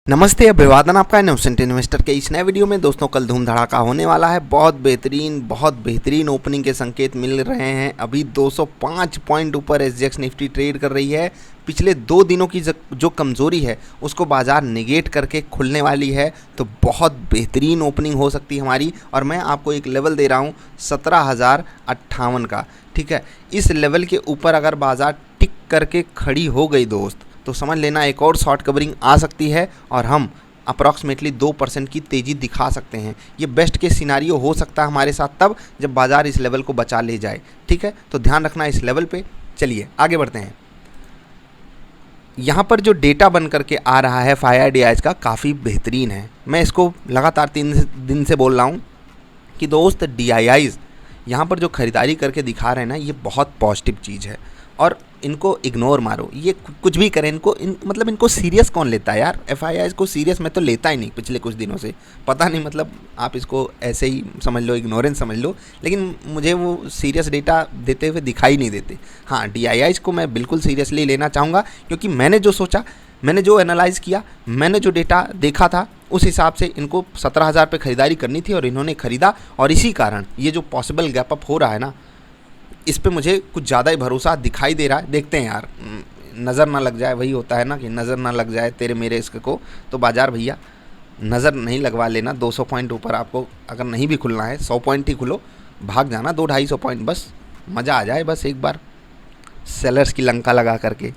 नमस्ते, अभिवादन आपका इनोसेंट इन्वेस्टर के इस नए वीडियो में। दोस्तों, कल धूम धड़ाका होने वाला है। बहुत बेहतरीन ओपनिंग के संकेत मिल रहे हैं। अभी 205 पॉइंट ऊपर एसजीएक्स निफ्टी ट्रेड कर रही है। पिछले 2 दिनों की जो कमज़ोरी है उसको बाजार नेगेट करके खुलने वाली है। तो बहुत बेहतरीन ओपनिंग हो सकती है हमारी। और मैं आपको एक लेवल दे रहा हूँ 17,058 का। ठीक है, इस लेवल के ऊपर अगर बाजार टिक करके खड़ी हो गई दोस्त, तो समझ लेना एक और शॉर्ट कवरिंग आ सकती है और हम अप्रॉक्सीमेटली 2% की तेज़ी दिखा सकते हैं। ये बेस्ट केस सिनारियो हो सकता है हमारे साथ तब जब बाजार इस लेवल को बचा ले जाए। ठीक है, तो ध्यान रखना इस लेवल पे। चलिए आगे बढ़ते हैं। यहाँ पर जो डेटा बन करके आ रहा है FIRDIs का, काफ़ी बेहतरीन है। मैं इसको लगातार 3 दिन से बोल रहा हूँ कि दोस्त DIIs यहाँ पर जो ख़रीदारी करके दिखा रहे हैं ना, ये बहुत पॉजिटिव चीज़ है। और इनको इग्नोर मारो, ये कुछ भी करें, मतलब इनको सीरियस कौन लेता है यार। FIIs को सीरियस मैं तो लेता ही नहीं पिछले कुछ दिनों से। पता नहीं, मतलब आप इसको ऐसे ही समझ लो, इग्नोरेंस समझ लो, लेकिन मुझे वो सीरियस डेटा देते हुए दिखाई नहीं देते। हाँ, DIIs को मैं बिल्कुल सीरियसली लेना चाहूँगा, क्योंकि मैंने जो सोचा, मैंने जो एनालाइज़ किया, मैंने जो डेटा देखा था, उस हिसाब से इनको 17,000 पे ख़रीदारी करनी थी और इन्होंने ख़रीदा। और इसी कारण ये जो पॉसिबल गैप अप हो रहा है ना, इस पे मुझे कुछ ज़्यादा ही भरोसा दिखाई दे रहा है। देखते हैं यार, नज़र ना लग जाए। वही होता है ना कि नज़र ना लग जाए तेरे मेरे इश्क को। तो बाजार भैया नज़र नहीं लगवा लेना। 200 पॉइंट ऊपर आपको अगर नहीं भी खुलना है, 100 पॉइंट ही खुलो, भाग जाना 200-250 पॉइंट, बस मज़ा आ जाए बस एक बार सेलर्स की लंका लगा करके।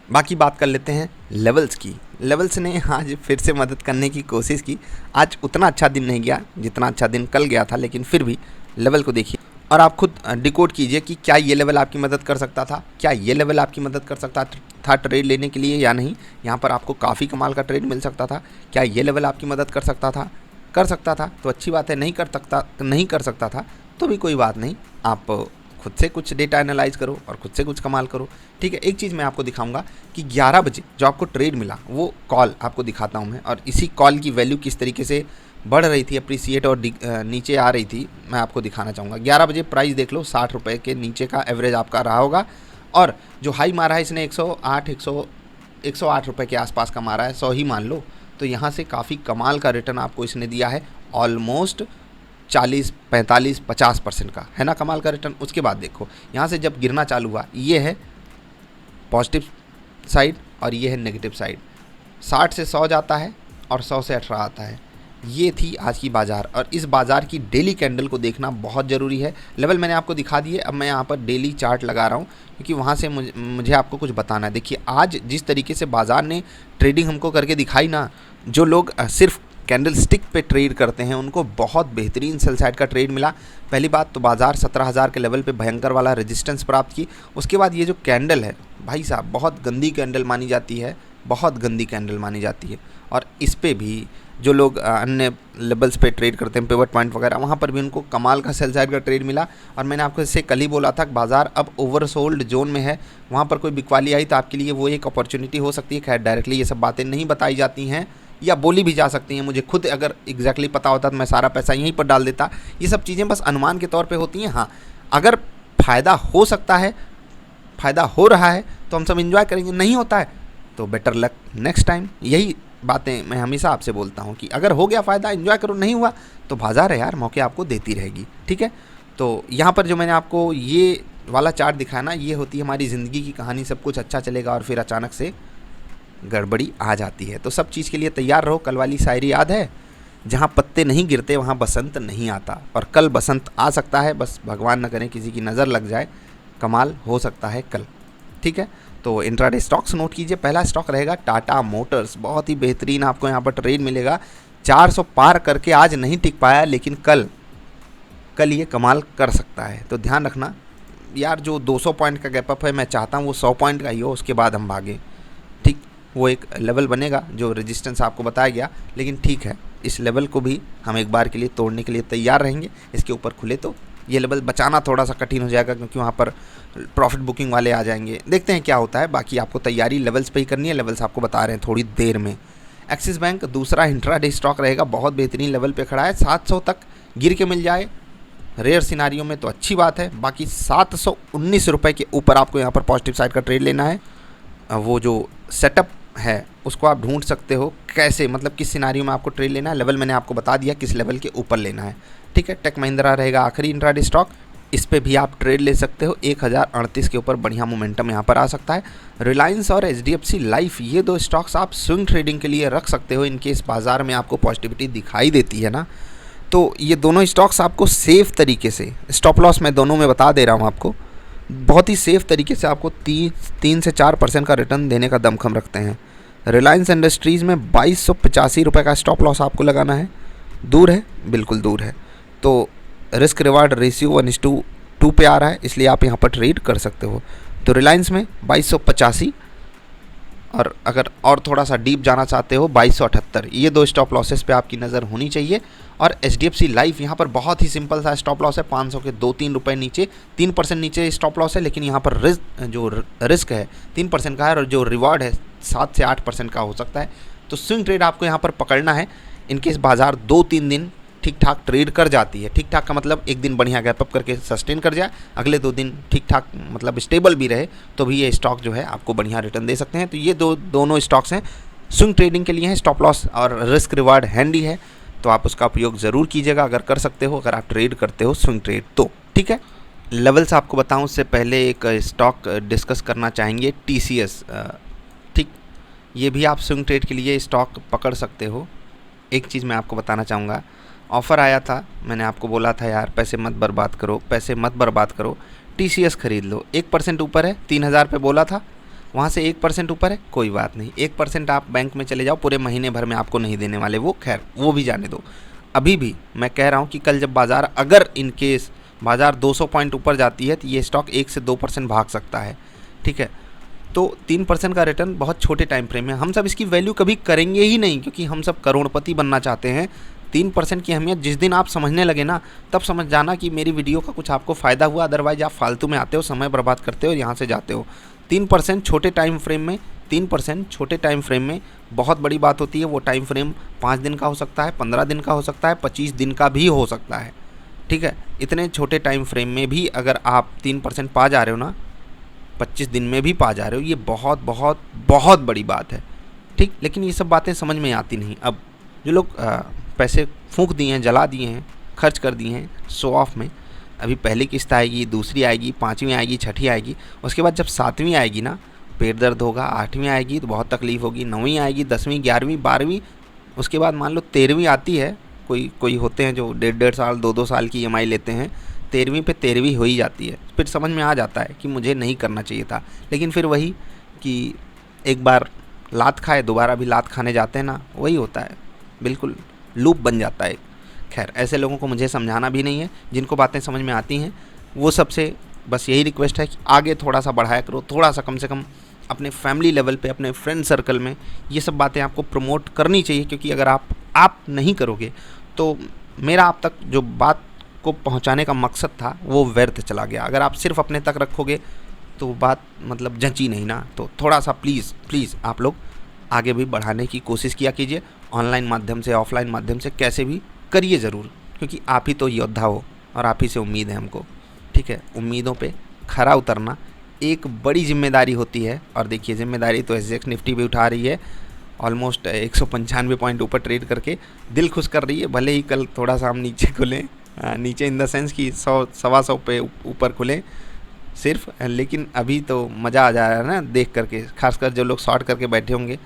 बाकी बात कर लेते हैं लेवल्स की। लेवल्स ने आज फिर से मदद करने की कोशिश की। आज उतना अच्छा दिन नहीं गया जितना अच्छा दिन कल गया था, लेकिन फिर भी लेवल को देखिए और आप खुद डिकोड कीजिए कि क्या ये लेवल आपकी मदद कर सकता था, क्या ये लेवल आपकी मदद कर सकता था ट्रेड लेने के लिए या नहीं। यहाँ पर आपको काफ़ी कमाल का ट्रेड मिल सकता था। क्या ये लेवल आपकी मदद कर सकता था? कर सकता था तो अच्छी बात है। नहीं कर सकता था तो भी कोई बात नहीं। आप खुद से कुछ डेटा एनालाइज करो और खुद से कुछ कमाल करो। ठीक है, एक चीज़ मैं आपको दिखाऊंगा कि 11 बजे जो आपको ट्रेड मिला, वो कॉल आपको दिखाता हूँ मैं, और इसी कॉल की वैल्यू किस तरीके से बढ़ रही थी, अप्रिसिएट और नीचे आ रही थी, मैं आपको दिखाना चाहूँगा। 11 बजे प्राइस देख लो, 60 रुपये के नीचे का एवरेज आपका रहा होगा। और जो हाई मारा है इसने 108 रुपये के आसपास का मारा है, 100 ही मान लो। तो यहाँ से काफ़ी कमाल का रिटर्न आपको इसने दिया है, ऑलमोस्ट 40, 45, 50% का, है ना कमाल का रिटर्न। उसके बाद देखो यहाँ से जब गिरना चालू हुआ, ये है पॉजिटिव साइड और ये है नेगेटिव साइड। 60 से 100 जाता है और 100 से 18 आता है। ये थी आज की बाज़ार, और इस बाज़ार की डेली कैंडल को देखना बहुत ज़रूरी है। लेवल मैंने आपको दिखा दिए। अब मैं यहाँ पर डेली चार्ट लगा रहा हूँ, क्योंकि वहाँ से मुझे आपको कुछ बताना है। देखिए आज जिस तरीके से बाज़ार ने ट्रेडिंग हमको करके दिखाई ना, जो लोग सिर्फ कैंडल स्टिक पे ट्रेड करते हैं उनको बहुत बेहतरीन सेल साइड का ट्रेड मिला। पहली बात तो बाज़ार 17,000 के लेवल पे भयंकर वाला रेजिस्टेंस प्राप्त की। उसके बाद ये जो कैंडल है भाई साहब, बहुत गंदी कैंडल मानी जाती है, बहुत गंदी कैंडल मानी जाती है। और इस पे भी जो लोग अन्य लेवल्स पे ट्रेड करते हैं, पिवट पॉइंट वगैरह, वहाँ पर भी उनको कमाल का सेल साइड का ट्रेड मिला। और मैंने आपको इससे कल ही बोला था कि बाज़ार अब ओवरसोल्ड जोन में है। वहाँ पर कोई बिकवाली आई तो आपके लिए वो एक अपॉर्चुनिटी हो सकती है। खैर डायरेक्टली ये सब बातें नहीं बताई जाती हैं या बोली भी जा सकती हैं। मुझे खुद अगर एग्जैक्टली पता होता तो मैं सारा पैसा यहीं पर डाल देता। ये सब चीज़ें बस अनुमान के तौर पे होती हैं। हाँ, अगर फ़ायदा हो सकता है, फ़ायदा हो रहा है तो हम सब एंजॉय करेंगे, नहीं होता है तो बेटर लक नेक्स्ट टाइम। यही बातें मैं हमेशा आपसे बोलता हूँ कि अगर हो गया फ़ायदा एंजॉय करो, नहीं हुआ तो बाज़ार है यार, मौके आपको देती रहेगी। ठीक है, तो यहाँ पर जो मैंने आपको ये वाला चार्ट दिखाया ना, ये होती है हमारी ज़िंदगी की कहानी। सब कुछ अच्छा चलेगा और फिर अचानक से गड़बड़ी आ जाती है। तो सब चीज़ के लिए तैयार रहो। कल वाली शायरी याद है, जहाँ पत्ते नहीं गिरते वहाँ बसंत नहीं आता। और कल बसंत आ सकता है, बस भगवान न करें किसी की नज़र लग जाए, कमाल हो सकता है कल। ठीक है, तो इंट्राडे स्टॉक्स नोट कीजिए। पहला स्टॉक रहेगा टाटा मोटर्स। बहुत ही बेहतरीन आपको यहाँ पर ट्रेड मिलेगा। 400 पार करके आज नहीं टिक पाया, लेकिन कल ये कमाल कर सकता है। तो ध्यान रखना यार, जो 200 पॉइंट का गैप अप है, मैं चाहता हूँ वो 100 पॉइंट का ही हो, उसके बाद हम भागें। ठीक, वो एक लेवल बनेगा जो रेजिस्टेंस आपको बताया गया, लेकिन ठीक है, इस लेवल को भी हम एक बार के लिए तोड़ने के लिए तैयार रहेंगे। इसके ऊपर खुले तो ये लेवल बचाना थोड़ा सा कठिन हो जाएगा, क्योंकि वहाँ पर प्रॉफिट बुकिंग वाले आ जाएंगे। देखते हैं क्या होता है। बाकी आपको तैयारी लेवल्स पे ही करनी है। लेवल्स आपको बता रहे हैं थोड़ी देर में। एक्सिस बैंक दूसरा इंट्राडे स्टॉक रहेगा, बहुत बेहतरीन लेवल पे खड़ा है। 700 तक गिर के मिल जाए रेयर सिनारियों में तो अच्छी बात है। बाकी 719 रुपये के ऊपर आपको यहाँ पर पॉजिटिव साइड का ट्रेड लेना है। वो जो सेटअप है उसको आप ढूंढ सकते हो कैसे, मतलब किस सिनारियो में आपको ट्रेड लेना है। लेवल मैंने आपको बता दिया किस लेवल के ऊपर लेना है, ठीक है। टेक महिंद्रा रहेगा आखिरी इंट्राडे स्टॉक, इस पे भी आप ट्रेड ले सकते हो। 1038 के ऊपर बढ़िया मोमेंटम यहाँ पर आ सकता है। रिलायंस और HDFC लाइफ, ये दो स्टॉक्स आप स्विंग ट्रेडिंग के लिए रख सकते हो। इनके इस बाज़ार में आपको पॉजिटिविटी दिखाई देती है ना, तो ये दोनों स्टॉक्स आपको सेफ़ तरीके से, स्टॉप लॉस मैं दोनों में बता दे रहा हूँ आपको, बहुत ही सेफ़ तरीके से आपको 3 से 4% का रिटर्न देने का दमखम रखते हैं। रिलायंस इंडस्ट्रीज़ में 2285 रुपये का स्टॉप लॉस आपको लगाना है। दूर है, बिल्कुल दूर है। तो रिस्क रिवार्ड रेशियो 1:2 पे आ रहा है, इसलिए आप यहाँ पर ट्रेड कर सकते हो। तो रिलायंस में 2285, और अगर और थोड़ा सा डीप जाना चाहते हो 2278, ये दो स्टॉप लॉसेस पे आपकी नज़र होनी चाहिए। और HDFC लाइफ यहाँ पर बहुत ही सिंपल सा स्टॉप लॉस है, 500 के 2-3 रुपये नीचे, 3% नीचे स्टॉप लॉस है। लेकिन यहाँ पर रिस्क है 3% का है, और जो रिवार्ड है 7 से 8% का हो सकता है। तो स्विंग ट्रेड आपको यहाँ पर पकड़ना है। इनकेस बाज़ार 2-3 दिन ठीक ठाक ट्रेड कर जाती है, ठीक ठाक का मतलब एक दिन बढ़िया गैप अप करके सस्टेन कर जाए, अगले 2 दिन ठीक ठाक मतलब स्टेबल भी रहे, तो भी ये स्टॉक जो है आपको बढ़िया रिटर्न दे सकते हैं। तो ये दोनों स्टॉक्स हैं, स्विंग ट्रेडिंग के लिए हैं। स्टॉप लॉस और रिस्क रिवार्ड हैंडी है, तो आप उसका उपयोग ज़रूर कीजिएगा अगर कर सकते हो, अगर आप ट्रेड करते हो स्विंग ट्रेड तो, ठीक है। लेवल्स आपको बताऊँ उससे पहले एक स्टॉक डिस्कस करना चाहेंगे, TCS, ठीक। ये भी आप स्विंग ट्रेड के लिए स्टॉक पकड़ सकते हो। एक चीज़ मैं आपको बताना चाहूँगा, ऑफ़र आया था, मैंने आपको बोला था यार पैसे मत बर्बाद करो, पैसे मत बर्बाद करो, TCS खरीद लो। 1% ऊपर है, 3000 पे बोला था, वहाँ से 1% ऊपर है, कोई बात नहीं, 1% आप बैंक में चले जाओ, पूरे महीने भर में आपको नहीं देने वाले वो, खैर वो भी जाने दो। अभी भी मैं कह रहा हूँ कि कल जब बाज़ार, अगर इन केस बाज़ार 200 पॉइंट ऊपर जाती है, तो ये स्टॉक 1 से 2% भाग सकता है, ठीक है। तो 3% का रिटर्न बहुत छोटे टाइम फ्रेम में, हम सब इसकी वैल्यू कभी करेंगे ही नहीं, क्योंकि हम सब करोड़पति बनना चाहते हैं। 3% की अहमियत जिस दिन आप समझने लगे ना, तब समझ जाना कि मेरी वीडियो का कुछ आपको फ़ायदा हुआ, अदरवाइज आप फालतू में आते हो, समय बर्बाद करते हो और यहाँ से जाते हो। 3% छोटे टाइम फ्रेम में, 3% छोटे टाइम फ्रेम में बहुत बड़ी बात होती है। वो टाइम फ्रेम 5 दिन का हो सकता है, 15 दिन का हो सकता है, 25 दिन का भी हो सकता है, ठीक है। इतने छोटे टाइम फ्रेम में भी अगर आप 3% पा जा रहे हो ना, 25 दिन में भी पा जा रहे हो, ये बहुत बहुत बहुत बड़ी बात है, ठीक। लेकिन ये सब बातें समझ में आती नहीं। अब जो लोग पैसे फूंक दिए हैं, जला दिए हैं, खर्च कर दिए हैं शो ऑफ में, अभी पहली किस्त आएगी, दूसरी आएगी, 5वीं आएगी, 6ठी आएगी, उसके बाद जब 7वीं आएगी ना, पेट दर्द होगा। 8वीं आएगी तो बहुत तकलीफ़ होगी, 9वीं आएगी, 10वीं, 11वीं, 12वीं, उसके बाद मान लो 13वीं आती है। कोई होते हैं जो 1.5 साल 2-2 साल की EMI लेते हैं, 13वीं पे 13वीं हो ही जाती है। फिर समझ में आ जाता है कि मुझे नहीं करना चाहिए था, लेकिन फिर वही कि एक बार लात खाए दोबारा भी लात खाने जाते हैं ना, वही होता है, बिल्कुल लूप बन जाता है। खैर ऐसे लोगों को मुझे समझाना भी नहीं है, जिनको बातें समझ में आती हैं वो सबसे बस यही रिक्वेस्ट है कि आगे थोड़ा सा बढ़ाया करो, थोड़ा सा कम से कम अपने फैमिली लेवल पे, अपने फ्रेंड सर्कल में ये सब बातें आपको प्रमोट करनी चाहिए। क्योंकि अगर आप नहीं करोगे तो मेरा आप तक जो बात को पहुंचाने का मकसद था वो व्यर्थ चला गया। अगर आप सिर्फ अपने तक रखोगे तो बात मतलब जंची नहीं ना। तो थोड़ा सा प्लीज़ आप लोग आगे भी बढ़ाने की कोशिश किया कीजिए, ऑनलाइन माध्यम से, ऑफलाइन माध्यम से, कैसे भी करिए ज़रूर, क्योंकि आप ही तो योद्धा हो और आप ही से उम्मीद है हमको, ठीक है। उम्मीदों पे खरा उतरना एक बड़ी जिम्मेदारी होती है, और देखिए जिम्मेदारी तो SGX निफ्टी भी उठा रही है, ऑलमोस्ट 195 पॉइंट ऊपर ट्रेड करके दिल खुश कर रही है। भले ही कल थोड़ा सा हम नीचे खुलें, नीचे इन द सेंस कि 100-125 पे ऊपर खुलें सिर्फ, लेकिन अभी तो मज़ा आ जा रहा है ना देख करके। खासकर जो लोग शॉर्ट करके बैठे होंगे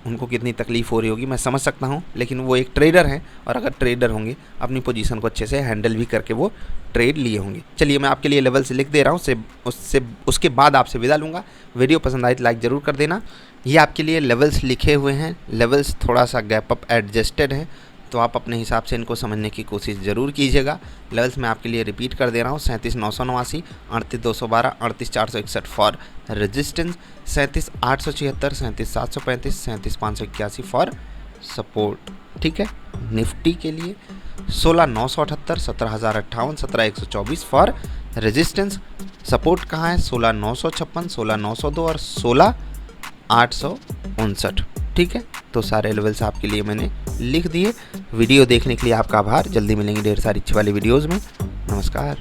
उनको कितनी तकलीफ़ हो रही होगी मैं समझ सकता हूँ, लेकिन वो एक ट्रेडर हैं, और अगर ट्रेडर होंगे अपनी पोजीशन को अच्छे से हैंडल भी करके वो ट्रेड लिए होंगे। चलिए मैं आपके लिए लेवल्स लिख दे रहा हूँ, उसके बाद आपसे विदा लूँगा। वीडियो पसंद आई तो लाइक ज़रूर कर देना। ये आपके लिए लेवल्स लिखे हुए हैं, लेवल्स थोड़ा सा गैप अप एडजस्टेड है, तो आप अपने हिसाब से इनको समझने की कोशिश ज़रूर कीजिएगा। लेवल्स मैं आपके लिए रिपीट कर दे रहा हूँ, 37,989, 38,212, 38,461 फॉर रेजिस्टेंस, 37,876, 37,735, 37,581 फॉर सपोर्ट, ठीक है। निफ्टी के लिए 16,978, 17,058, 17,124 फॉर रेजिस्टेंस। सपोर्ट कहाँ है? 16,956, 16,902 और 16,859, ठीक है। तो सारे लेवल्स आपके लिए मैंने लिख दिए। वीडियो देखने के लिए आपका आभार। जल्दी मिलेंगे ढेर सारी अच्छी वाली वीडियोज़ में। नमस्कार।